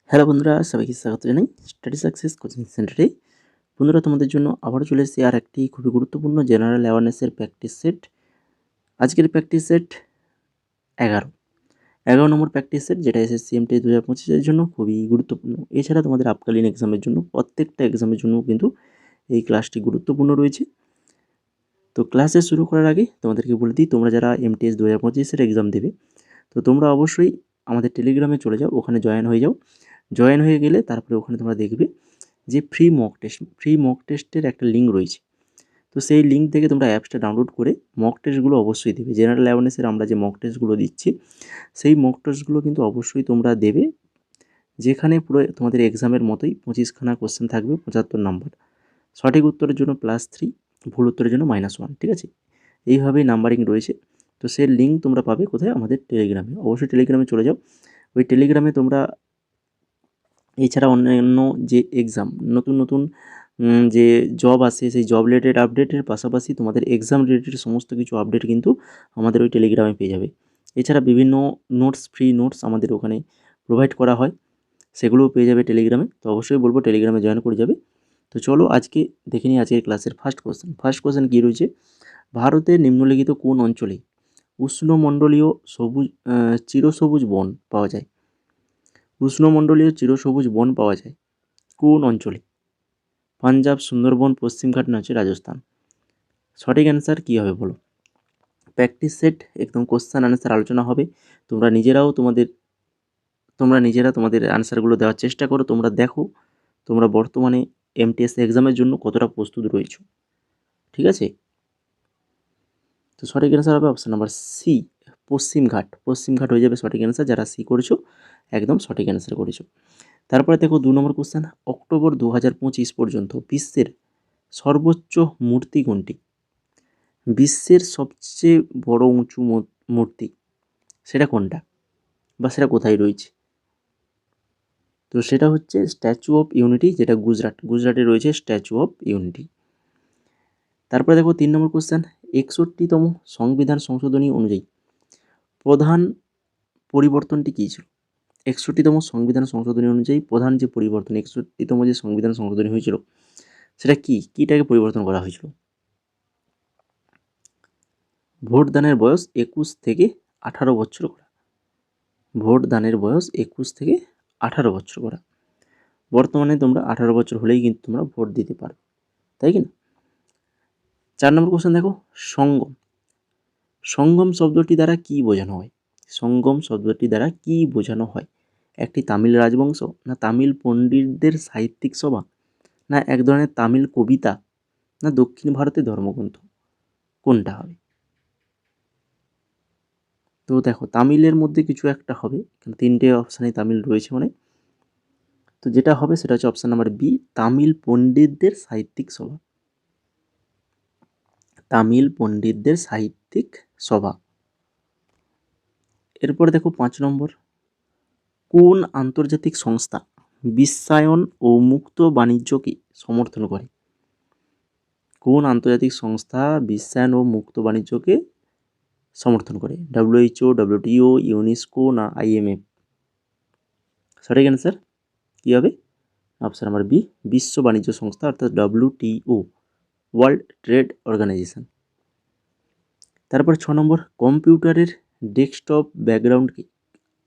Hello বন্ধুরা, সবাইকে স্বাগত জানাই স্টাডি সাকসেস কোচিং সেন্টারে। বন্ধুরা, তোমাদের জন্য আবারও চলে এসেছি আর একটি খুবই গুরুত্বপূর্ণ জেনারেল অ্যাওয়ারনেসের প্র্যাকটিস সেট। আজকের প্র্যাকটিস সেট 11 নম্বর প্র্যাকটিস সেট, যেটা এসএসসি এমটি 2025-এর জন্য খুবই গুরুত্বপূর্ণ। এছাড়া তোমাদের আপকালীন এক্সামের জন্য, প্রত্যেকটা এক্সামের জন্য কিন্তু এই ক্লাসটি গুরুত্বপূর্ণ রয়েছে। তো ক্লাসে শুরু করার আগে তোমাদেরকে বলে দিই, তোমরা যারা এমটিএস 2025-এর এক্সাম দেবে, তো তোমরা অবশ্যই আমাদের টেলিগ্রামে চলে যাও, ওখানে জয়েন হয়ে যাও। জয়েন হয়ে গেলে তারপরে ওখানে তোমরা দেখবে যে ফ্রি মক টেস্টের একটা লিঙ্ক রয়েছে। তো সেই লিঙ্ক থেকে তোমরা অ্যাপসটা ডাউনলোড করে মক টেস্টগুলো অবশ্যই দেবে। জেনারেল অ্যাওয়ারনেসের আমরা যে মক টেস্টগুলো দিচ্ছি, সেই মক টেস্টগুলো কিন্তু অবশ্যই তোমরা দেবে, যেখানে পুরো তোমাদের এক্সামের মতোই 25খানা কোশ্চেন থাকবে, 75 নাম্বার। সঠিক উত্তরের জন্য +3, ভুল উত্তরের জন্য -1, ঠিক আছে? এইভাবেই নাম্বারিং রয়েছে। তো সেই লিঙ্ক তোমরা পাবে কোথায়? আমাদের টেলিগ্রামে। অবশ্যই টেলিগ্রামে চলে যাও। ওই টেলিগ্রামে তোমরা এছাড়া অন্যান্য যে এক্সাম, নতুন নতুন যে জব আসে, সেই জব রিলেটেড আপডেটের পাশাপাশি তোমাদের এক্সাম রিলেটেড সমস্ত কিছু আপডেট কিন্তু আমাদের ওই টেলিগ্রামে পেয়ে যাবে। এছাড়া বিভিন্ন নোটস, ফ্রি নোটস আমাদের ওখানে প্রোভাইড করা হয়, সেগুলোও পেয়ে যাবে টেলিগ্রামে। তো অবশ্যই বলবো টেলিগ্রামে জয়েন করে যাবে। তো চলো আজকে দেখে নিই আজকের ক্লাসের ফার্স্ট কোশ্চেন কী রয়েছে? ভারতের নিম্নলিখিত কোন অঞ্চলে উষ্ণমণ্ডলীয় চিরসবুজ বন পাওয়া যায়? উষ্ণমণ্ডলীয় চিরসবুজ বন পাওয়া যায় কোন অঞ্চলে? পাঞ্জাব, সুন্দরবন, পশ্চিমঘাট না হচ্ছে রাজস্থান? সঠিক অ্যান্সার কী হবে বলো? প্র্যাকটিস সেট, একদম কোশ্চেন অ্যান্সার আলোচনা হবে। তোমরা নিজেরা তোমাদের অ্যান্সারগুলো দেওয়ার চেষ্টা করো। তোমরা দেখো তোমরা বর্তমানে এমটিএস এক্সামের জন্য কতটা প্রস্তুত রয়েছো, ঠিক আছে? তো সঠিক অ্যান্সার হবে অপশান নাম্বার সি, পশ্চিমঘাট হয়ে যাবে সঠিক অ্যান্সার। যারা সি করেছো একদম সঠিক অ্যান্সার করেছো। তারপরে দেখো 2 নম্বর কোশ্চেন, অক্টোবর 2025 পর্যন্ত বিশ্বের সর্বোচ্চ মূর্তি কোনটি? বিশ্বের সবচেয়ে বড় উঁচু মূর্তি সেটা কোনটা, বা সেটা কোথায় রয়েছে? তো সেটা হচ্ছে স্ট্যাচু অফ ইউনিটি, যেটা গুজরাটে রয়েছে স্ট্যাচু অফ ইউনিটি। তারপরে দেখো 3 নম্বর কোশ্চেন, 61তম সংবিধান সংশোধনী অনুযায়ী প্রধান পরিবর্তনটি কী ছিল? 61তম সংবিধান সংশোধনী অনুযায়ী প্রধান যে পরিবর্তন, 61তম যে সংবিধান সংশোধনী হয়েছিল, সেটা কীটাকে পরিবর্তন করা হয়েছিল? ভোটদানের বয়স 21 থেকে 18 বছর করা। ভোটদানের বয়স 21 থেকে 18 বছর করা। বর্তমানে তোমরা 18 বছর হলেই কিন্তু তোমরা ভোট দিতে পারো, তাই কি না? 4 নম্বর কোশ্চেন দেখো, সঙ্গম শব্দটি দ্বারা কি বোঝানো হয়? সঙ্গম শব্দটি দ্বারা কি বোঝানো হয়? একটি তামিল রাজবংশ, না তামিল পণ্ডিতদের সাহিত্যিক সভা, না এক ধরনের তামিল কবিতা, না দক্ষিণ ভারতের ধর্মগ্রন্থ? কোনটা হবে? তো দেখো তামিলের মধ্যে কিছু একটা হবে, এখানে 3টে অপশানে তামিল রয়েছে মানে। তো যেটা হবে সেটা হচ্ছে অপশান নাম্বার বি, তামিল পণ্ডিতদের সাহিত্যিক সভা। তামিল পণ্ডিতদের সাহিত্যিক সভা। এরপরে দেখো 5 নম্বর, কোন আন্তর্জাতিক সংস্থা বিশ্বায়ন ও মুক্ত বাণিজ্যকে সমর্থন করে? কোন আন্তর্জাতিক সংস্থা বিশ্বায়ন ও মুক্ত বাণিজ্যকে সমর্থন করে? WHO, WTO, ইউনেস্কো, না IMF? সঠিক অ্যান্সার কী হবে? অপশান নাম্বার বি, বিশ্ব বাণিজ্য সংস্থা, অর্থাৎ WTO, ওয়ার্ল্ড ট্রেড অর্গানাইজেশন। তারপর 6 নম্বর, কম্পিউটারের ডেস্কটপ ব্যাকগ্রাউন্ডকে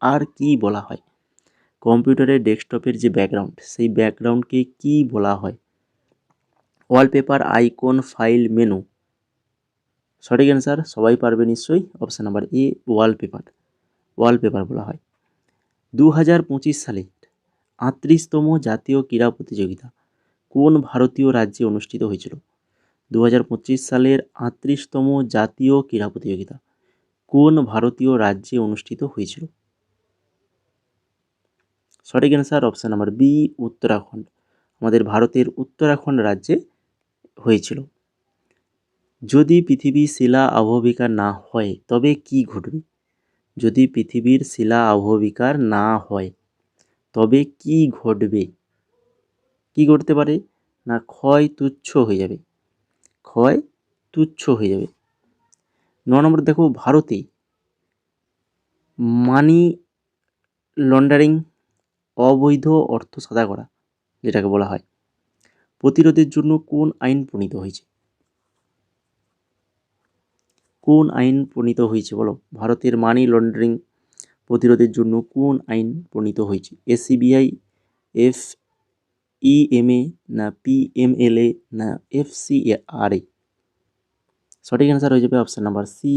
আর কি বলা হয়? কম্পিউটারের ডেস্কটপের যে ব্যাকগ্রাউন্ড, সেই ব্যাকগ্রাউন্ডকে কি বলা হয়? Wallpaper, icon, file, menu? সঠিক অ্যান্সার সবাই পারবে নিশ্চয়ই, অপশান নাম্বার এ, ওয়ালপেপার বলা হয়। 2025 সালে 38তম জাতীয় ক্রীড়া প্রতিযোগিতা কোন ভারতীয় রাজ্যে অনুষ্ঠিত হয়েছিল? 2025 সালের 38তম জাতীয় ক্রীড়া প্রতিযোগিতা কোন ভারতীয় রাজ্যে অনুষ্ঠিত হয়েছিল? সঠিক answer option number B, Uttarakhand. আমাদের ভারতের উত্তরাখণ্ড রাজ্যে হয়েছিল। যদি পৃথিবী শিলা আবহবিকার না হয় তবে কি ঘটবে? যদি পৃথিবীর শিলা আবহবিকার না হয় তবে কি ঘটবে? কি ঘটতে পারে? না ক্ষয় তুচ্ছ হয়ে যাবে। 9 নম্বর দেখো, ভারতে মানি লন্ডারিং অবৈধ অর্থ সাদা করা যেটাকে বলা হয়, প্রতিরোধের জন্য কোন আইন প্রণীত হয়েছে? কোন আইন প্রণীত হয়েছে বলো? ভারতের মানি লন্ডারিং প্রতিরোধের জন্য কোন আইন প্রণীত হয়েছে? এসিবিআই, এফইএমএ, না পিএমএলএ, না এফসিআরএ? সঠিক অ্যান্সার হয়ে যাবে option number C,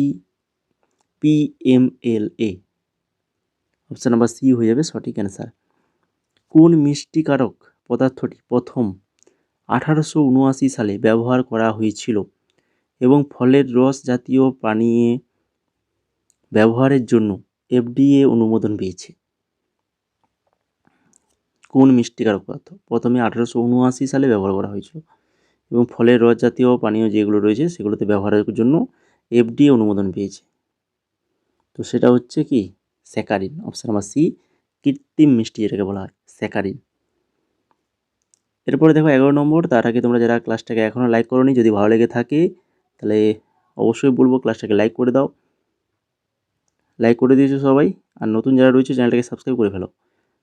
PMLA. Option number C হয়ে যাবে সঠিক অ্যান্সার। কোন মিষ্টিকারক পদার্থটি প্রথম 1879 সালে ব্যবহার করা হয়েছিল এবং ফলের রস জাতীয় পানীয়ে ব্যবহারের জন্য এফডিএ অনুমোদন পেয়েছে? কোন মিষ্টিকারক পদার্থ প্রথমে 1879 সালে ব্যবহার করা হয়েছিল এবং ফলের রস জাতীয় পানীয় যেগুলো রয়েছে সেগুলোতে ব্যবহারের জন্য এফডিএ অনুমোদন পেয়েছে? তো সেটা হচ্ছে কি স্যাকারিন। অপশান নাম্বার সি, কৃত্রিম মিষ্টি যেটাকে বলা হয় স্যাকারিন। এরপরে দেখো 11 নম্বর। তার আগে তোমরা যারা ক্লাসটাকে এখনও লাইক করোনি, যদি ভালো লেগে থাকে তাহলে অবশ্যই বলবো ক্লাসটাকে লাইক করে দাও। লাইক করে দিয়েছো সবাই, আর নতুন যারা রয়েছে চ্যানেলটাকে সাবস্ক্রাইব করে ফেলো,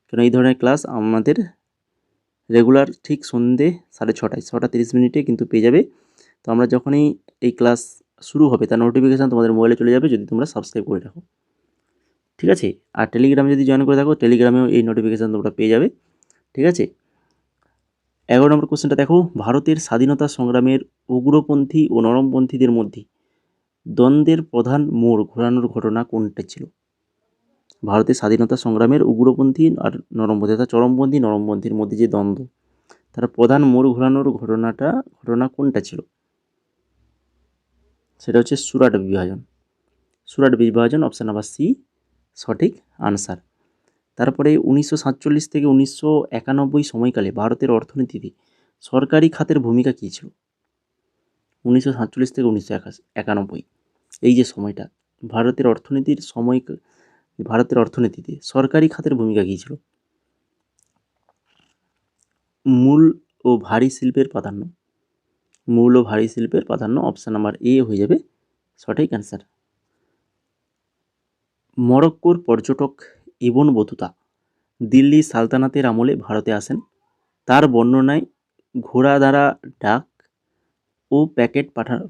কারণ এই ধরনের ক্লাস আমাদের রেগুলার ঠিক সন্ধ্যে 6:30, 6:30 কিন্তু পেয়ে যাবে। তো আমরা যখনই এই ক্লাস শুরু হবে তার নোটিফিকেশান তোমাদের মোবাইলে চলে যাবে যদি তোমরা সাবস্ক্রাইব করে রাখো, ঠিক আছে? আর টেলিগ্রামে যদি জয়েন করে থাকো টেলিগ্রামেও এই নোটিফিকেশান তোমরা পেয়ে যাবে, ঠিক আছে? 11 নম্বর কোশ্চেনটা দেখো, ভারতের স্বাধীনতা সংগ্রামের উগ্রপন্থী ও নরমপন্থীদের মধ্যে দ্বন্দ্বের প্রধান মোড় ঘোরানোর ঘটনা কোনটা ছিল? ভারতের স্বাধীনতা সংগ্রামের উগ্রপন্থী আর নরমপন্থী অর্থাৎ চরমপন্থী নরমপন্থীর মধ্যে যে দ্বন্দ্ব, তার প্রধান মোড় ঘোরানোর ঘটনা কোনটা ছিল? সেটা হচ্ছে সুরাট বিভাজন। সুরাট বিভাজন, অপশান নাম্বার সি সঠিক আনসার। তারপরে 1947 থেকে 1991 সময়কালে ভারতের অর্থনীতিতে সরকারি খাতের ভূমিকা কী ছিল? 1947 থেকে 1991 এই যে সময়টা, ভারতের অর্থনীতিতে সরকারি খাতের ভূমিকা কী ছিল? মূল ও ভারী শিল্পের প্রাধান্য। মূল ও ভারী শিল্পের প্রাধান্য, অপশান নাম্বার এ হয়ে যাবে সঠিক অ্যান্সার। মরক্কোর পর্যটক ইবন বতুতা দিল্লি সালতানাতের আমলে ভারতে আসেন। তার বর্ণনায় ঘোড়া দ্বারা ডাক ও প্যাকেট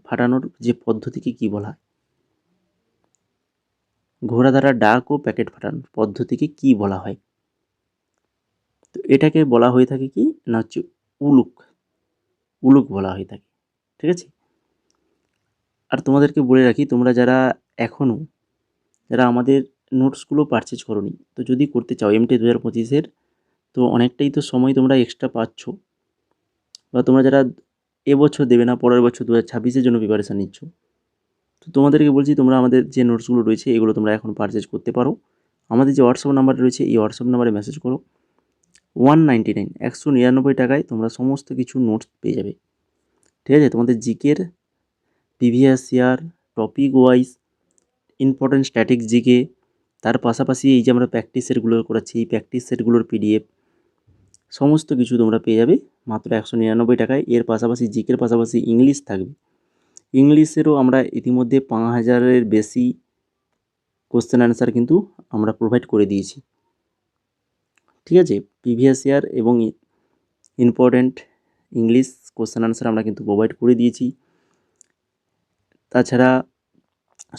ফাটানোর যে পদ্ধতিকে কী বলা হয়? ঘোড়া দ্বারা ডাক ও প্যাকেট ফাটানোর পদ্ধতিকে কী বলা হয়? তো এটাকে বলা হয়ে থাকে কি না হচ্ছে উলুক বলা হয়ে থাকে, ঠিক আছে? আর তোমাদেরকে বলে রাখি, তোমরা যারা আমাদের নোটসগুলো পারচেজ করোনি, তো যদি করতে চাও এমটি 2025-এর, তো অনেকটাই তো সময় তোমরা এক্সট্রা পাচ্ছ, বা তোমরা যারা এবছর দেবে না পরের বছর 2026-এর জন্য প্রিপারেশান নিচ্ছ, তো তোমাদেরকে বলছি তোমরা আমাদের যে নোটসগুলো রয়েছে এগুলো তোমরা এখন পারচেজ করতে পারো। আমাদের যে হোয়াটসঅ্যাপ নাম্বার রয়েছে এই হোয়াটসঅ্যাপ নাম্বারে মেসেজ করো। 199 199 টাকায় তোমরা সমস্ত কিছু নোটস পেয়ে যাবে, ঠিক আছে? তোমাদের জিকের previous year topic wise important static GK, তার পাশাপাশি এই যে আমরা প্র্যাকটিস সেটগুলো করাচ্ছি এই প্র্যাকটিস সেটগুলোর পিডিএফ সমস্ত কিছু তোমরা পেয়ে যাবে মাত্র 199 টাকায়। এর পাশাপাশি জিকের পাশাপাশি ইংলিশ থাকবে। ইংলিশেরও আমরা ইতিমধ্যে 5000-এর বেশি কোশ্চেন অ্যান্সার কিন্তু আমরা প্রোভাইড করে দিয়েছি, ঠিক আছে? প্রিভিয়াস ইয়ার এবং ইম্পর্টেন্ট ইংলিশ কোশ্চেন অ্যান্সার আমরা কিন্তু প্রোভাইড করে দিয়েছি। তাছাড়া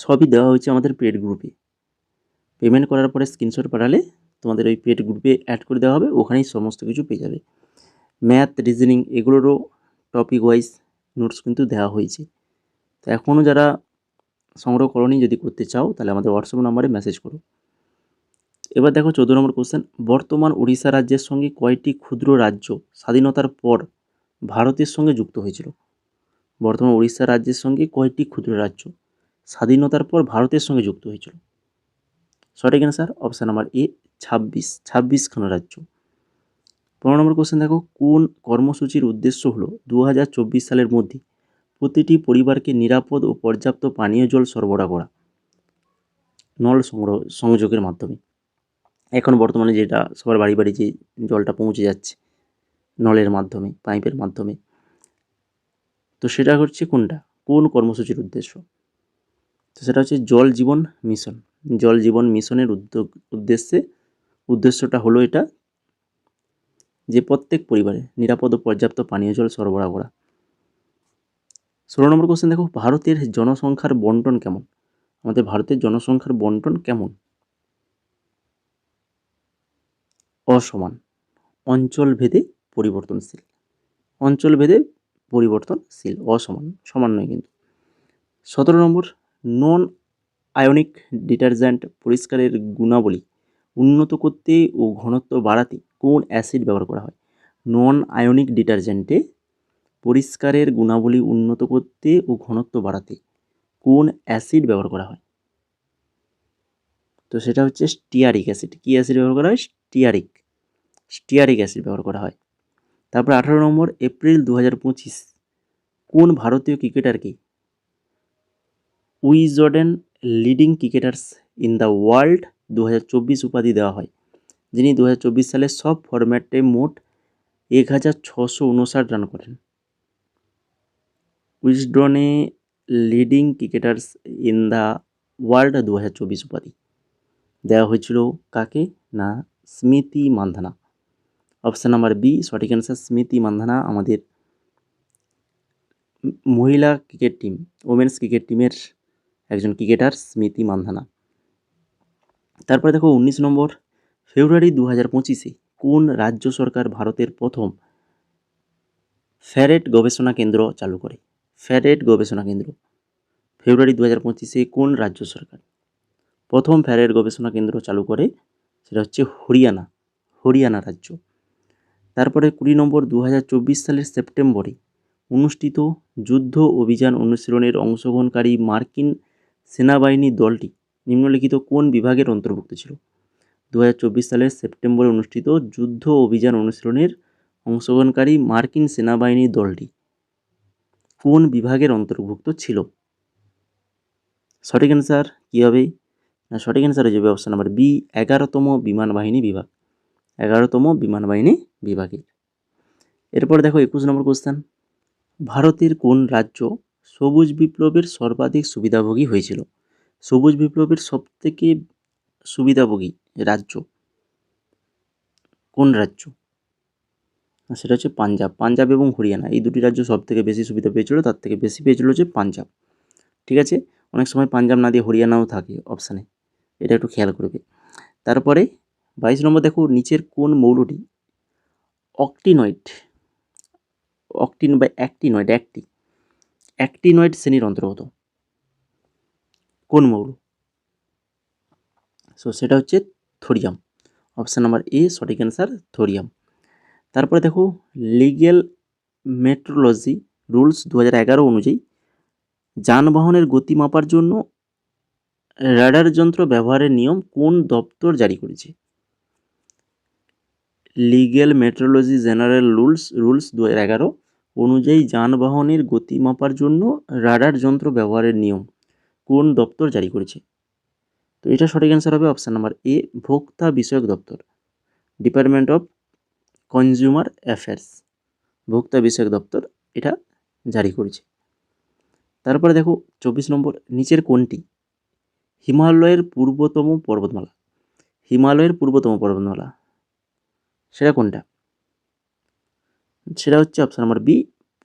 সবই দেওয়া হয়েছে আমাদের পেড গ্রুপে। পেমেন্ট করার পরে স্ক্রিনশট পাঠালে তোমাদের ওই পেড গ্রুপে অ্যাড করে দেওয়া হবে, ওখানেই সমস্ত কিছু পেয়ে যাবে। ম্যাথ, রিজনিং এগুলোরও টপিক ওয়াইজ নোটস কিন্তু দেওয়া হয়েছে। তো এখনও যারা সংগ্রহ করোনি, যদি করতে চাও তাহলে আমাদের হোয়াটসঅ্যাপ নাম্বারে মেসেজ করো। এবার দেখো 14 নম্বর কোশ্চেন, বর্তমান উড়িষ্যা রাজ্যের সঙ্গে কয়টি ক্ষুদ্র রাজ্য স্বাধীনতার পর ভারতের সঙ্গে যুক্ত হয়েছিল? বর্তমান উড়িষ্যা রাজ্যের সঙ্গে কয়টি ক্ষুদ্র রাজ্য স্বাধীনতার পর ভারতের সঙ্গে যুক্ত হয়েছিল? সঠিক অ্যান্সার অপশান নাম্বার এ 26খানা রাজ্য। 15 নম্বর কোশ্চেন দেখো, কোন কর্মসূচির উদ্দেশ্য হলো 2024 সালের মধ্যে প্রতিটি পরিবারকে নিরাপদ ও পর্যাপ্ত পানীয় জল সরবরাহ করা নল সংযোগের মাধ্যমে? এখন বর্তমানে যেটা সবার বাড়ি বাড়ি যে জলটা পৌঁছে যাচ্ছে নলের মাধ্যমে, পাইপের মাধ্যমে, তো সেটা হচ্ছে কোন কর্মসূচির উদ্দেশ্য? তো সেটা হচ্ছে জল জীবন মিশন। জল জীবন মিশনের উদ্দেশ্যটা হলো এটা যে প্রত্যেক পরিবারে নিরাপদ ও পর্যাপ্ত পানীয় জল সরবরাহ করা। 16 নম্বর কোশ্চেন দেখো, ভারতের জনসংখ্যার বন্টন কেমন? আমাদের ভারতের জনসংখ্যার বন্টন কেমন? অসমান, অঞ্চলভেদে পরিবর্তনশীল। অঞ্চলভেদে পরিবর্তনশীল, অসমান, সমান নয় কিন্তু। 17 নম্বর, নন আয়নিক ডিটারজেন্ট পরিষ্কারের গুণাবলী উন্নত করতে ও ঘনত্ব বাড়াতে কোন অ্যাসিড ব্যবহার করা হয়? নন আয়নিক ডিটারজেন্টে পরিষ্কারের গুণাবলী উন্নত করতে ও ঘনত্ব বাড়াতে কোন অ্যাসিড ব্যবহার করা হয়? তো সেটা হচ্ছে স্টিয়ারিক অ্যাসিড। কি অ্যাসিড ব্যবহার করা হয়? স্টিয়ারিক অ্যাসিড ব্যবহার করা হয়। তারপর 18 নম্বর, এপ্রিল 2025 কোন ভারতীয় ক্রিকেটারকে Wisden leading cricketers in the world 2024 উপাধি দেওয়া হয়, যিনি 2024 সালে সব ফরম্যাটে মোট 1659 রান করেন? উইজডনে leading cricketers in the world 2024 উপাধি দেওয়া হয়েছিল কাকে? না, Smriti Mandhana. Option number B সঠিক অ্যান্সার, স্মৃতি মান্ধানা আমাদের মহিলা ক্রিকেট টিম, ওমেন্স ক্রিকেট টিমের একজন ক্রিকেটার স্মৃতি মান্ধানা। তারপরে দেখো 19 নম্বর, ফেব্রুয়ারি 2025 কোন রাজ্য সরকার ভারতের প্রথম ফ্যারেট গবেষণা কেন্দ্র চালু করে? ফ্যারেট গবেষণা কেন্দ্র ফেব্রুয়ারি 2025 কোন রাজ্য সরকার প্রথম ফ্যারেট গবেষণা কেন্দ্র চালু করে? সেটা হচ্ছে হরিয়ানা রাজ্য। তারপরে 20 নম্বর, 2024 সালের সেপ্টেম্বরে অনুষ্ঠিত যুদ্ধ অভিযান অনুশীলনের অংশগ্রহণকারী মার্কিন সেনাবাহিনী দলটি নিম্নলিখিত কোন বিভাগের অন্তর্ভুক্ত ছিল? 2024 সালের সেপ্টেম্বরে অনুষ্ঠিত যুদ্ধ অভিযান অনুশীলনের অংশগ্রহণকারী মার্কিন সেনাবাহিনী দলটি কোন বিভাগের অন্তর্ভুক্ত ছিল? সঠিক অ্যান্সার কী হবে? না, সঠিক অ্যান্সার হয়ে যাবে অপশান নাম্বার বি 11তম বিমান বাহিনী বিভাগ। 11তম বিমান বাহিনী বিভাগের। এরপর দেখো 21 নম্বর কোশ্চেন, ভারতের কোন রাজ্য সবুজ বিপ্লবের সর্বাধিক সুবিধাভোগী হয়েছিল? সবুজ বিপ্লবের সবথেকে সুবিধাভোগী রাজ্য কোন রাজ্য? সেটা হচ্ছে পাঞ্জাব এবং হরিয়ানা, এই দুটি রাজ্য সব থেকে বেশি সুবিধা পেয়েছিল, তার থেকে বেশি পেয়েছিল হচ্ছে পাঞ্জাব। ঠিক আছে, অনেক সময় পাঞ্জাব না দিয়ে হরিয়ানাও থাকে অপশানে, এটা একটু খেয়াল করবে। তারপরে 22 নম্বর দেখো, নিচের কোন মৌলটি অ্যাক্টিনয়েড শ্রেণীর অন্তর্গত? কোন মৌল? সো সেটা হচ্ছে থোরিয়াম। অপশান নাম্বার এ সঠিক অ্যান্সার, থোরিয়াম। তারপরে দেখো, লিগ্যাল মেট্রোলজি রুলস 2011 অনুযায়ী যানবাহনের গতি মাপার জন্য রাডার যন্ত্র ব্যবহারের নিয়ম কোন দপ্তর জারি করেছে? লিগ্যাল মেট্রোলজি জেনারেল রুলস 2011 অনুযায়ী যানবাহনের গতি মাপার জন্য রাডার যন্ত্র ব্যবহারের নিয়ম কোন দপ্তর জারি করেছে? তো এটা সঠিক অ্যান্সার হবে অপশান নাম্বার এ ভোক্তা বিষয়ক দপ্তর, ডিপার্টমেন্ট অফ কনজিউমার অ্যাফেয়ার্স, ভোক্তা বিষয়ক দপ্তর এটা জারি করেছে। তারপরে দেখো 24 নম্বর, নিচের কোনটি হিমালয়ের পূর্বতম পর্বতমালা? হিমালয়ের পূর্বতম পর্বতমালা সেটা কোনটা? সেটা হচ্ছে অপশান নাম্বার বি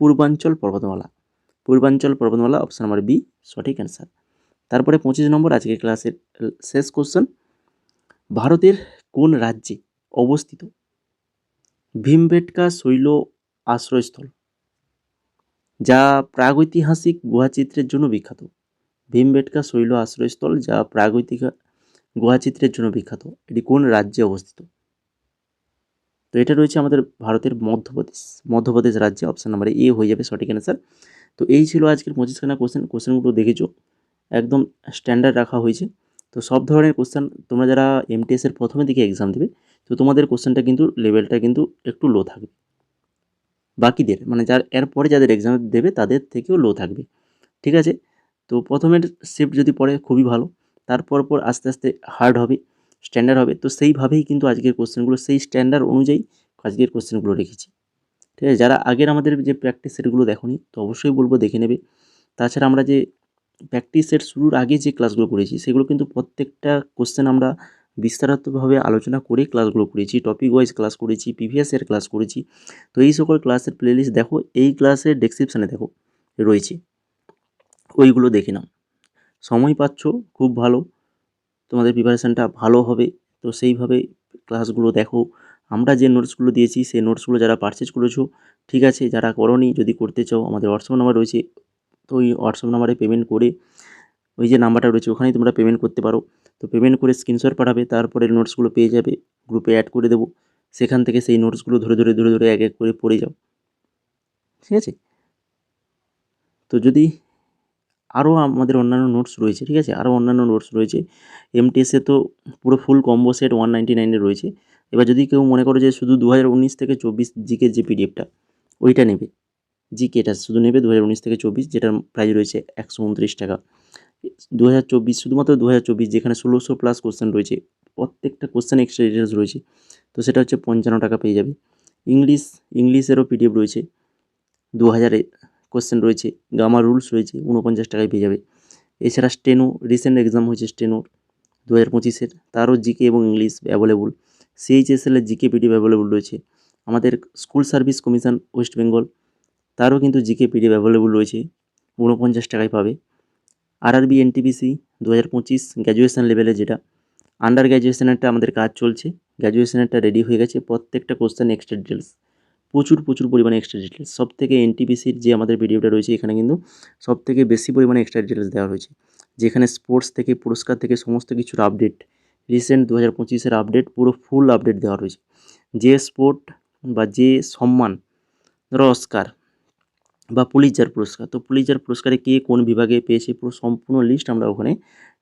পূর্বাঞ্চল পর্বতমালা, অপশান নাম্বার বি সঠিক অ্যান্সার। তারপরে 25 নম্বর, আজকের ক্লাসের শেষ কোশ্চেন, ভারতের কোন রাজ্যে অবস্থিত ভীমবেটকা শৈল আশ্রয়স্থল যা প্রাগৈতিহাসিক গুহাচিত্রের জন্য বিখ্যাত? ভীমবেটকা শৈল আশ্রয়স্থল যা প্রাগৈতিহাসিক গুহাচিত্রের জন্য বিখ্যাত, এটি কোন রাজ্যে অবস্থিত? তো এটা রয়েছে আমাদের ভারতের মধ্যপ্রদেশ রাজ্যে, অপশান নাম্বার এ হয়ে যাবে সঠিক অ্যান্সার। তো এই ছিল আজকের 25খানা কোশ্চেনগুলো দেখেছো একদম স্ট্যান্ডার্ড রাখা হয়েছে। তো সব ধরনের কোশ্চেন তোমরা যারা এমটিএসের প্রথমের দিকে এক্সাম দেবে, তো তোমাদের কোশ্চেনটা কিন্তু লেভেলটা কিন্তু একটু লো থাকবে, বাকিদের মানে এরপরে যাদের এক্সাম দেবে তাদের থেকেও লো থাকবে। ঠিক আছে, তো প্রথমের শিফট যদি পড়ে খুবই ভালো, তারপর আস্তে আস্তে হার্ড হবে, স্ট্যান্ডার্ড হবে। তো সেইভাবেই কিন্তু আজকের কোশ্চেনগুলো সেই স্ট্যান্ডার্ড অনুযায়ী আজকের কোশ্চেনগুলো রেখেছি। ঠিক আছে, যারা আগের আমাদের যে প্র্যাকটিস সেটগুলো দেখোনি তো অবশ্যই বলবো দেখে নেবে। তাছাড়া আমরা যে প্র্যাকটিস সেট শুরুর আগে যে ক্লাসগুলো করেছি সেগুলো কিন্তু প্রত্যেকটা কোশ্চেন আমরা বিস্তারিতভাবে আলোচনা করে ক্লাসগুলো করেছি, টপিক ওয়াইজ ক্লাস করেছি, প্রিভিয়াস ইয়ার ক্লাস করেছি। তো এই সকল ক্লাসের প্লেলিস্ট দেখো, এই ক্লাসের ডেসক্রিপশানে দেখো রয়েছে, ওইগুলো দেখে নাও। সময় পাচ্ছ খুব ভালো, তোমাদের প্রিপারেশানটা ভালো হবে। তো সেইভাবে ক্লাসগুলো দেখো। আমরা যে নোটসগুলো দিয়েছি সেই নোটসগুলো যারা পারচেজ করেছো ঠিক আছে, যারা করোনি যদি করতে চাও আমাদের হোয়াটসঅ্যাপ নাম্বার রয়েছে, তো ওই হোয়াটসঅ্যাপ নাম্বারে পেমেন্ট করে, ওই যে নাম্বারটা রয়েছে ওখানেই তোমরা পেমেন্ট করতে পারো। তো পেমেন্ট করে স্ক্রিনশট পাঠাবে, তারপরে নোটসগুলো পেয়ে যাবে, গ্রুপে অ্যাড করে দেবো। সেখান থেকে সেই নোটসগুলো ধরে এক এক করে পড়ে যাও, ঠিক আছে। তো যদি আরও আমাদের অন্যান্য নোটস রয়েছে, ঠিক আছে, আরও অন্যান্য নোটস রয়েছে। এমটিএসে তো পুরো ফুল কম্বো সেট 199 রয়েছে। এবার যদি কেউ মনে করো যে শুধু 2019 থেকে 24 জিকের যে পিডিএফটা ওইটা নেবে, জিকেটা শুধু নেবে 2019 থেকে 24, যেটার প্রাইস রয়েছে 129 টাকা। 2024 শুধুমাত্র 2024, যেখানে 1600+ কোশ্চেন রয়েছে, প্রত্যেকটা কোশ্চেন এক্সট্রা ডিটেলস রয়েছে, তো সেটা হচ্ছে 55 টাকা পেয়ে যাবে। ইংলিশেরও পিডিএফ রয়েছে, 2000 কোশ্চেন রয়েছে, গ্রামার রুলস রয়েছে, 49 টাকায় পেয়ে যাবে। এছাড়া স্টেনো, রিসেন্ট এক্সাম হয়েছে স্টেনোর 2025-এর, তারও জিকে এবং ইংলিশ অ্যাভেলেবল। সিএইচএসএলের জিকে পিডিএফ অ্যাভেলেবল রয়েছে। আমাদের school service commission West Bengal, তারও কিন্তু জিকে পিডিএফ অ্যাভেলেবল রয়েছে, 49 টাকায় পাবে। আরআরবি এনটিপিসি 2025 গ্র্যাজুয়েশন লেভেলে, যেটা আন্ডার গ্র্যাজুয়েশনেরটা আমাদের কাজ চলছে, গ্র্যাজুয়েশনেরটা রেডি হয়ে গেছে, প্রত্যেকটা কোশ্চেন এক্সট্রা ডিটেলস, প্রচুর পরিমাণে এক্সট্রা ডিটেলস। সবথেকে এনটিপিসির যে আমাদের ভিডিওটা রয়েছে এখানে কিন্তু সবথেকে বেশি পরিমাণে এক্সট্রা ডিটেলস দেওয়া হয়েছে, যেখানে স্পোর্টস থেকে পুরস্কার থেকে সমস্ত কিছুর আপডেট, রিসেন্ট 2025-এর আপডেট, পুরো ফুল আপডেট দেওয়া রয়েছে। যে স্পোর্ট বা যে সম্মান, ধরো অস্কার বা পুলিৎজার পুরস্কার, তো পুলিৎজার পুরস্কারে কে কোন বিভাগে পেয়েছে পুরো সম্পূর্ণ লিস্ট আমরা ওখানে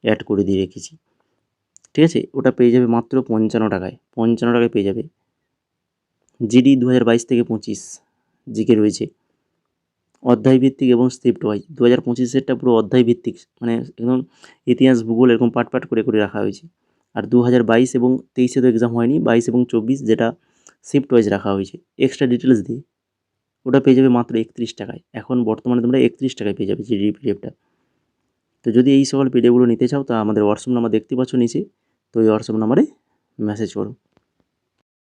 অ্যাড করে দিয়ে রেখেছি, ঠিক আছে। ওটা পেয়ে যাবে মাত্র 55 টাকায়, 55 টাকায় পেয়ে যাবে। জিডি 2022 থেকে 25 জিকে রয়েছে, অধ্যায়ভিত্তিক এবং শিফট ওয়াইজ। 2025-এরটা পুরো অধ্যায়ভিত্তিক, মানে একদম ইতিহাস ভূগোল এরকম পাট করে রাখা হয়েছে। আর 2022 এবং 23-এ তো এক্সাম হয়নি, 22 এবং 24 যেটা শিফট ওয়াইজ রাখা হয়েছে এক্সট্রা ডিটেলস দিয়ে, ওটা পেয়ে যাবে মাত্র 31 টাকায়। এখন বর্তমানে তোমরা 31 টাকায় পেয়ে যাবে জিডি পিডিএফটা। তো যদি এই সকল পিডিএফগুলো নিতে চাও তা আমাদের হোয়াটসঅ্যাপ নাম্বার দেখতে পাচ্ছ নিচে, তো ওই হোয়াটসঅ্যাপ নাম্বারে মেসেজ করো।